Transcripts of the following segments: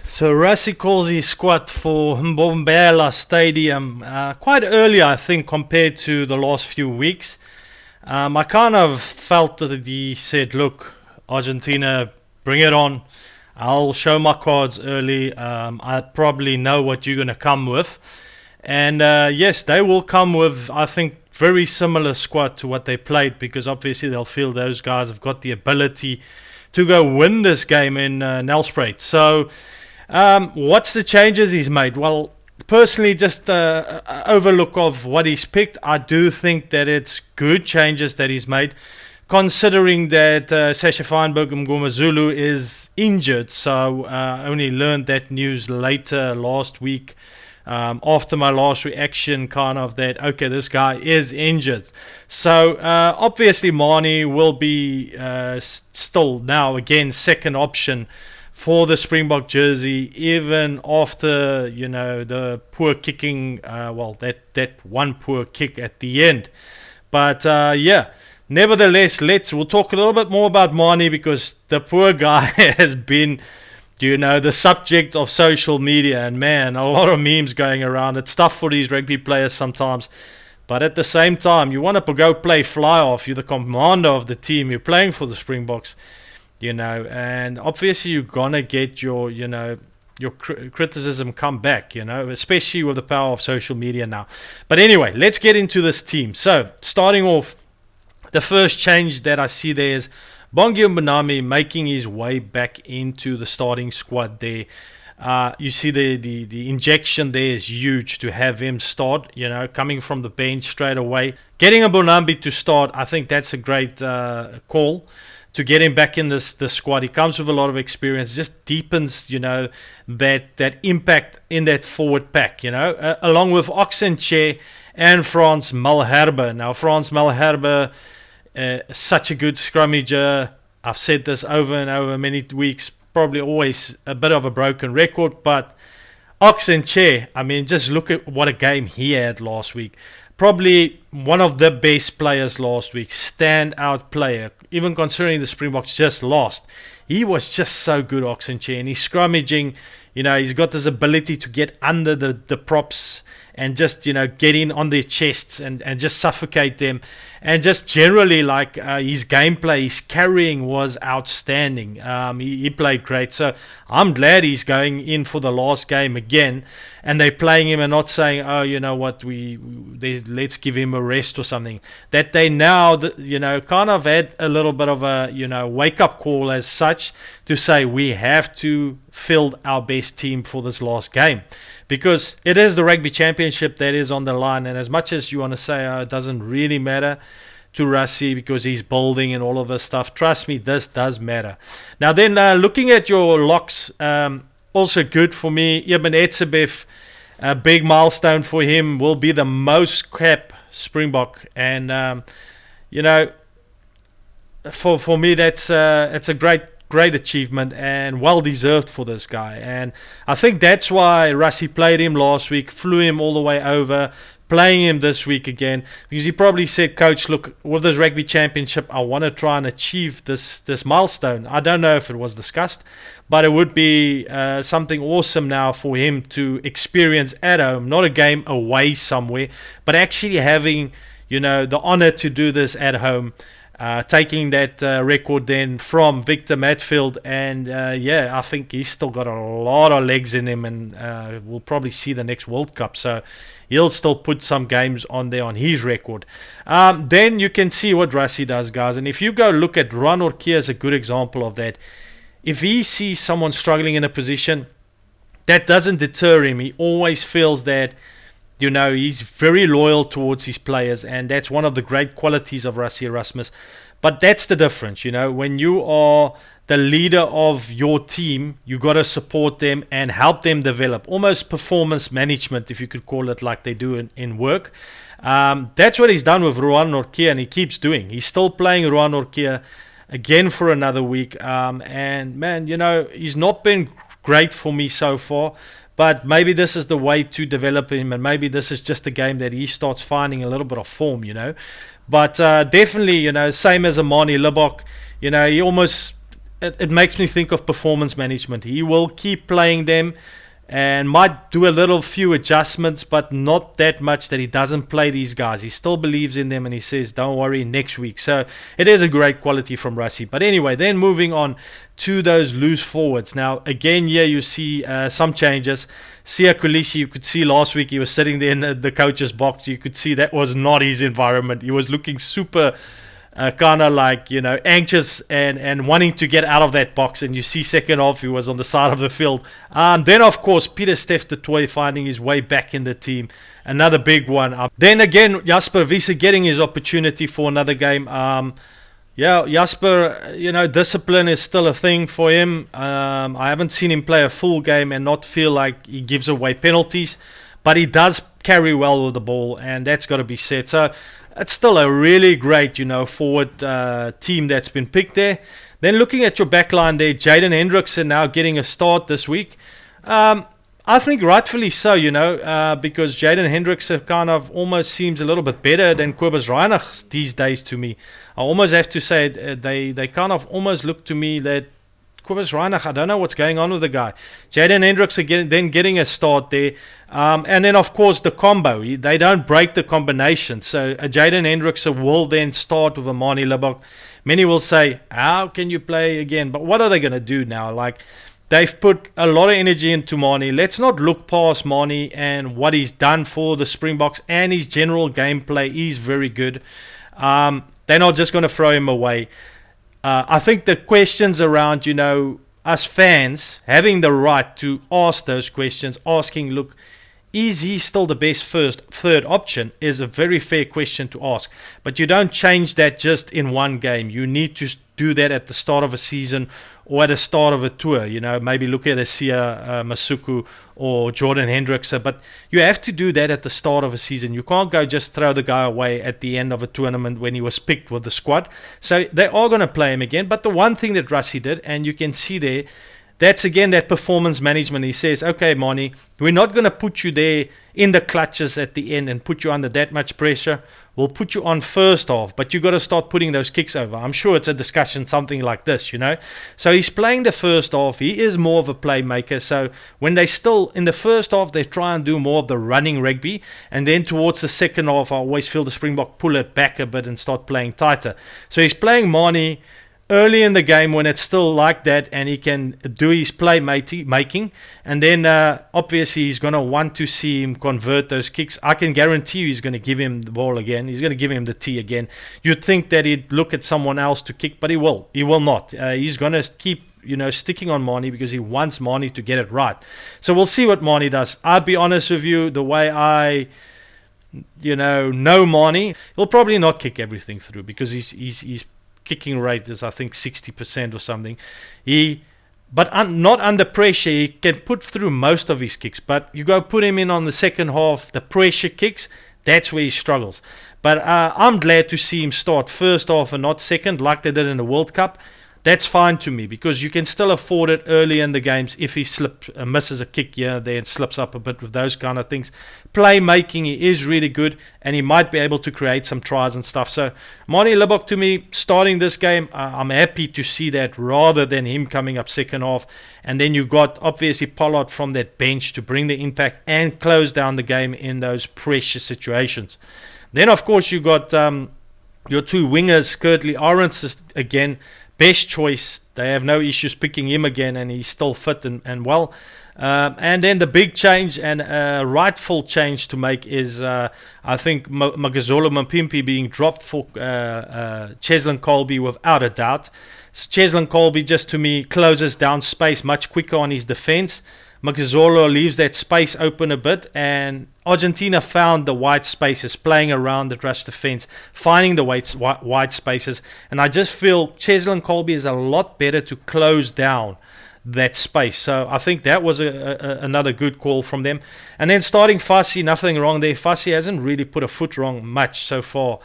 So Rassie calls his squad for Mbombela Stadium quite early, I think, compared to the last few weeks. I kind of felt that he said, look, Argentina, bring it on. I'll show my cards early. I probably know what you're going to come with. And yes, they will come with, I think, very similar squad to what they played, because obviously they'll feel those guys have got the ability to go win this game in Nelspruit. So what's the changes he's made? Well, personally, just overlook of what he's picked. I do think that it's good changes that he's made, considering that Sasha Feinberg Mngomezulu is injured. So I only learned that news later last week, after my last reaction, kind of that, okay, this guy is injured. So obviously Mani will be still now again second option for the Springbok jersey, even after, the poor kicking, that one poor kick at the end. But nevertheless, we'll talk a little bit more about Mani, because the poor guy has been, the subject of social media, and man, a lot of memes going around. It's tough for these rugby players sometimes, but at the same time, you want to go play fly off. You're the commander of the team. You're playing for the Springboks, and obviously you're gonna get your criticism come back, especially with the power of social media now. But anyway, let's get into this team. So starting off, the first change that I see there is Bongi Mbonambi making his way back into the starting squad there. You see the injection there is huge to have him start, coming from the bench straight away. Getting a Mbonambi to start, I think that's a great call to get him back in the squad. He comes with a lot of experience, just deepens, that impact in that forward pack, along with Oxenche and Frans Malherbe. Now, Frans Malherbe, such a good scrummager. I've said this over and over many weeks, probably always a bit of a broken record, but Oxenche, I mean, just look at what a game he had last week. Probably one of the best players last week, standout player, even considering the Springboks just lost. He was just so good, Oxenche, and he's scrummaging. He's got this ability to get under the props and just, get in on their chests and just suffocate them. And just generally, his gameplay, his carrying was outstanding. He played great. So I'm glad he's going in for the last game again. And they're playing him and not saying, oh, you know what, let's give him a rest or something. That they now, kind of had a little bit of a, wake-up call as such to say we have to field our best team for this last game. Because it is the Rugby Championship that is on the line. And as much as you want to say, it doesn't really matter to Rassie because he's building and all of this stuff, trust me, this does matter. Now then, looking at your locks, also good for me. Eben Etzebeth, a big milestone for him, will be the most cap Springbok. And, for me, it's a great achievement and well deserved for this guy. And I think that's why Rassie played him last week, flew him all the way over, playing him this week again, because he probably said, coach, look, with this rugby championship, I want to try and achieve this milestone. I don't know if it was discussed, but it would be something awesome now for him to experience at home, not a game away somewhere, but actually having, the honor to do this at home. Taking that record then from Victor Matfield, and I think he's still got a lot of legs in him, and we'll probably see the next World Cup, so he'll still put some games on there on his record. Then you can see what Rassie does, guys, and if you go look at Ruan Orkia as a good example of that. If he sees someone struggling in a position, that doesn't deter him. He always feels that he's very loyal towards his players, and that's one of the great qualities of Rassie Erasmus. But that's the difference, when you are the leader of your team, you got to support them and help them develop. Almost performance management, if you could call it, like they do in work. That's what he's done with Ruan Orkia, and he keeps doing. He's still playing Ruan Orkia again for another week. And man, he's not been great for me so far. But maybe this is the way to develop him, and maybe this is just a game that he starts finding a little bit of form, But definitely, same as Amani Libbok, he almost it makes me think of performance management. He will keep playing them and might do a little few adjustments, but not that much that he doesn't play these guys. He still believes in them, and he says, don't worry, next week. So it is a great quality from Rassie. But anyway, then moving on to those loose forwards. Now, again, here you see some changes. Sia Kolisi, you could see last week he was sitting there in the coach's box. You could see that was not his environment. He was looking super kind of like, anxious and wanting to get out of that box. And you see second half, he was on the side of the field. Then, of course, Pieter Steph de Toy finding his way back in the team. Another big one. Then again, Jasper Wiese getting his opportunity for another game. Jasper, discipline is still a thing for him. I haven't seen him play a full game and not feel like he gives away penalties. But he does carry well with the ball, and that's got to be said. So it's still a really great, forward team that's been picked there. Then looking at your back line there, Jaden Hendrickson now getting a start this week. I think rightfully so, because Jaden Hendrickson kind of almost seems a little bit better than Kobus Reinach these days to me. I almost have to say they kind of almost look to me that Kobus Reinach, I don't know what's going on with the guy. Jaden Hendrickson then getting a start there. And then, of course, the combo. They don't break the combination. So Jaden Hendrickson will then start with Amani Libbok. Many will say, how can you play again? But what are they going to do now? Like, they've put a lot of energy into Mani. Let's not look past Mani and what he's done for the Springboks and his general gameplay. He's very good. They're not just going to throw him away. I think the questions around, us fans having the right to ask those questions, asking, look, is he still the best third option, is a very fair question to ask. But you don't change that just in one game. You need to do that at the start of a season or at the start of a tour. Maybe look at a Sia Masuku or Jordan Hendrickson. But you have to do that at the start of a season. You can't go just throw the guy away at the end of a tournament when he was picked with the squad. So they are going to play him again. But the one thing that Rassie did, and you can see there, that's again that performance management. He says, okay, Mani, we're not going to put you there in the clutches at the end and put you under that much pressure. We'll put you on first half, but you got to start putting those kicks over. I'm sure it's a discussion, something like this, So he's playing the first half. He is more of a playmaker. So when they still, in the first half, they try and do more of the running rugby. And then towards the second half, I always feel the Springbok pull it back a bit and start playing tighter. So he's playing Mani early in the game when it's still like that, and he can do his play making, and then obviously he's going to want to see him convert those kicks. I can guarantee you he's going to give him the ball again. He's going to give him the tee again. You'd think that he'd look at someone else to kick, but he will not. He's going to keep sticking on Mani because he wants Mani to get it right. So we'll see what Mani does. I'll be honest with you, the way I know Mani, he'll probably not kick everything through because he's kicking rate is, I think, 60% or something. But not under pressure. He can put through most of his kicks. But you go put him in on the second half, the pressure kicks, that's where he struggles. But I'm glad to see him start first half and not second like they did in the World Cup. That's fine to me because you can still afford it early in the games if he misses a kick here and there and slips up a bit with those kind of things. Playmaking, he is really good and he might be able to create some tries and stuff. So Mani Libbok, to me, starting this game, I'm happy to see that rather than him coming up second half. And then you got obviously Pollard from that bench to bring the impact and close down the game in those pressure situations. Then of course you got your two wingers, Kurtley Arends again. Best choice. They have no issues picking him again, and he's still fit and well. And then the big change and rightful change to make is, I think, Magazolo Mapimpi being dropped for Cheslin Colby without a doubt. So Cheslin Colby, just to me, closes down space much quicker on his defense. Magazolo leaves that space open a bit, and Argentina found the wide spaces, playing around the rush defense, finding the wide spaces, and I just feel Cheslin Colby is a lot better to close down that space. So I think that was another good call from them. And then starting Fassi, nothing wrong there. Fassi hasn't really put a foot wrong much so far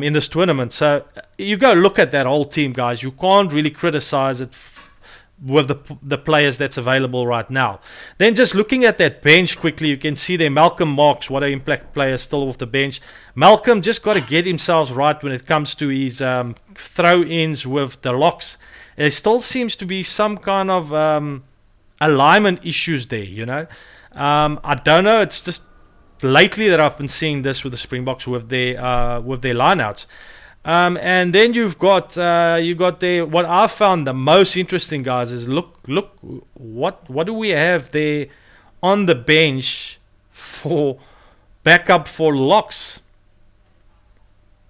in this tournament. So you go look at that whole team, guys. You can't really criticize it with the players that's available right now. Then just looking at that bench quickly, you can see there Malcolm Marks, what an impact player still off the bench. Malcolm just got to get himself right when it comes to his throw-ins with the locks there still seems to be some kind of alignment issues there, you know. I don't know. It's just lately that I've been seeing this with the Springboks with their lineouts. And then you've got there. What I found the most interesting, guys, is look what do we have there on the bench for backup for locks.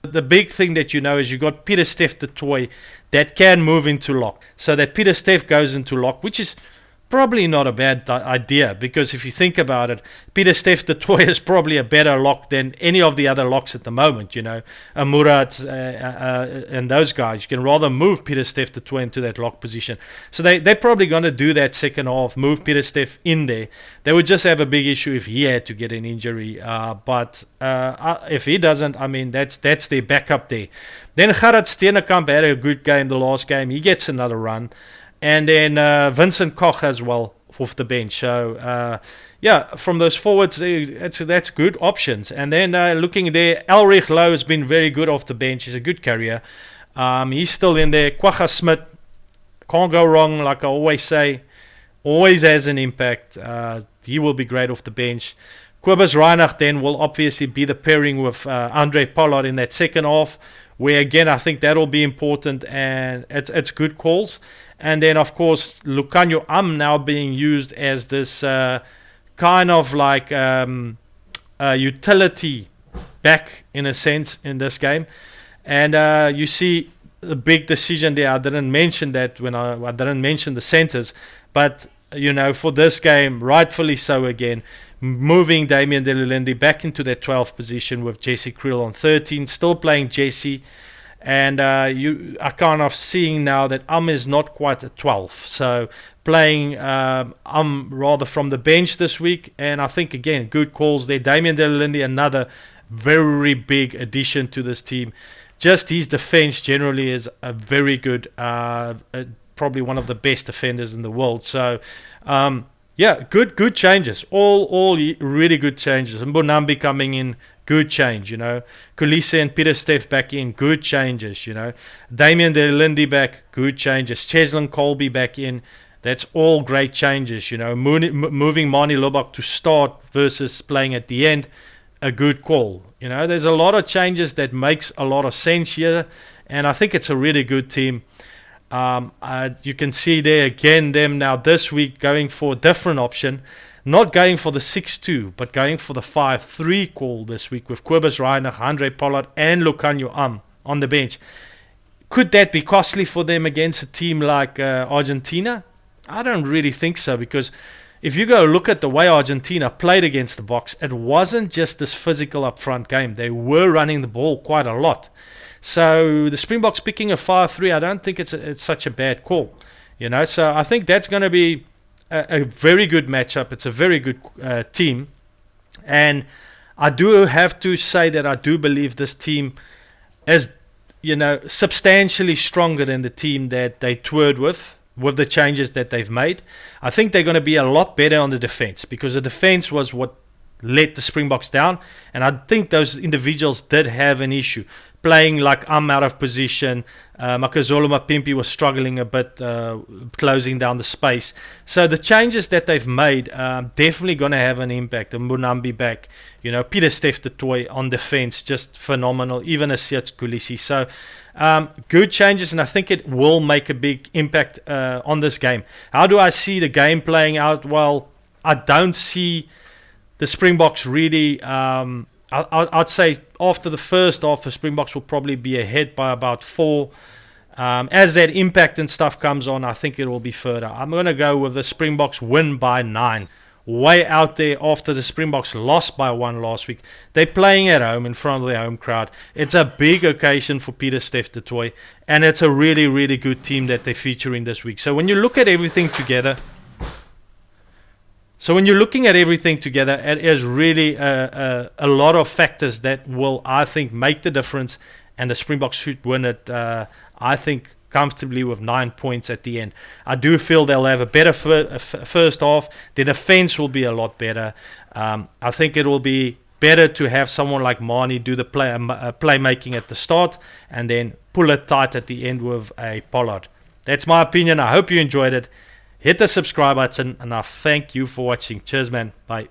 The big thing that you know is you got Pieter-Steph du Toit that can move into lock, so that Pieter-Steph goes into lock, which is probably not a bad idea, because if you think about it, Pieter-Steph du Toit is probably a better lock than any of the other locks at the moment, you know, Murat and those guys. You can rather move Pieter-Steph du Toit into that lock position. So they're probably going to do that second half, move Pieter-Steph in there. They would just have a big issue if he had to get an injury, but if he doesn't, I mean, that's their backup there. Then Gerard Steenekamp had a good game the last game. He gets another run. And then Vincent Koch as well off the bench. So, yeah, from those forwards, that's good options. And then looking there, Elrich Lowe has been very good off the bench. He's a good carrier. He's still in there. Kwagga Smith, can't go wrong, like I always say. Always has an impact. He will be great off the bench. Kobus Reinach then will obviously be the pairing with Andre Pollard in that second half, where, again, I think that'll be important, and it's good calls. And then, of course, Lucanio now being used as this kind of like utility back, in a sense, in this game. And you see the big decision there. I didn't mention that when I didn't mention the centers. But, you know, for this game, rightfully so again, moving Damian Delulende back into that 12th position with Jesse Kriel on 13, still playing Jesse. And you are kind of seeing now that is not quite a 12. So playing rather from the bench this week. And I think, again, good calls there. Damian Delulende, another very big addition to this team. Just his defense generally is a very good, probably one of the best defenders in the world. So, yeah, good changes. All really good changes. And Mbonambi coming in, good change, you know. Kulise and Pieter-Steph back in, good changes, you know. Damian Delulende back, good changes. Cheslin Colby back in, that's all great changes, you know. Moving Mani Lobak to start versus playing at the end, a good call. You know, there's a lot of changes that makes a lot of sense here, and I think it's a really good team. You can see there again them now this week going for a different option. Not going for the 6-2, but going for the 5-3 call this week with Kobus Reinach, Andre Pollard, and Lucanio on the bench. Could that be costly for them against a team like Argentina? I don't really think so, because if you go look at the way Argentina played against the Boks, it wasn't just this physical upfront game. They were running the ball quite a lot. So the Springboks picking a 5-3, I don't think it's such a bad call. You know, so I think that's going to be a very good matchup. It's a very good team, and I do have to say that I do believe this team is, you know, substantially stronger than the team that they toured with the changes that they've made. I think they're going to be a lot better on the defense, because the defense was what let the Springboks down, and I think those individuals did have an issue. Playing like out of position. Makazole Mapimpi was struggling a bit, closing down the space. So the changes that they've made definitely going to have an impact. Mbonambi back, you know, Pieter-Steph du Toit on defense, just phenomenal. Even Asiat Kulisi. So good changes, and I think it will make a big impact on this game. How do I see the game playing out? Well, I don't see the Springboks really... I'd say after the first half, the Springboks will probably be ahead by about 4. As that impact and stuff comes on, I think it will be further. I'm going to go with the Springboks win by 9. Way out there after the Springboks lost by 1 last week. They're playing at home in front of their home crowd. It's a big occasion for Pieter-Steph du Toit, and it's a really, really good team that they're featuring this week. So when you look at everything together... when you're looking at everything together, it is really a lot of factors that will, I think, make the difference, and the Springboks should win it, I think, comfortably with 9 points at the end. I do feel they'll have a better first half. The defense will be a lot better. I think it will be better to have someone like Mani do the playmaking at the start and then pull it tight at the end with a Pollard. That's my opinion. I hope you enjoyed it. Hit the subscribe button, and I thank you for watching. Cheers, man. Bye.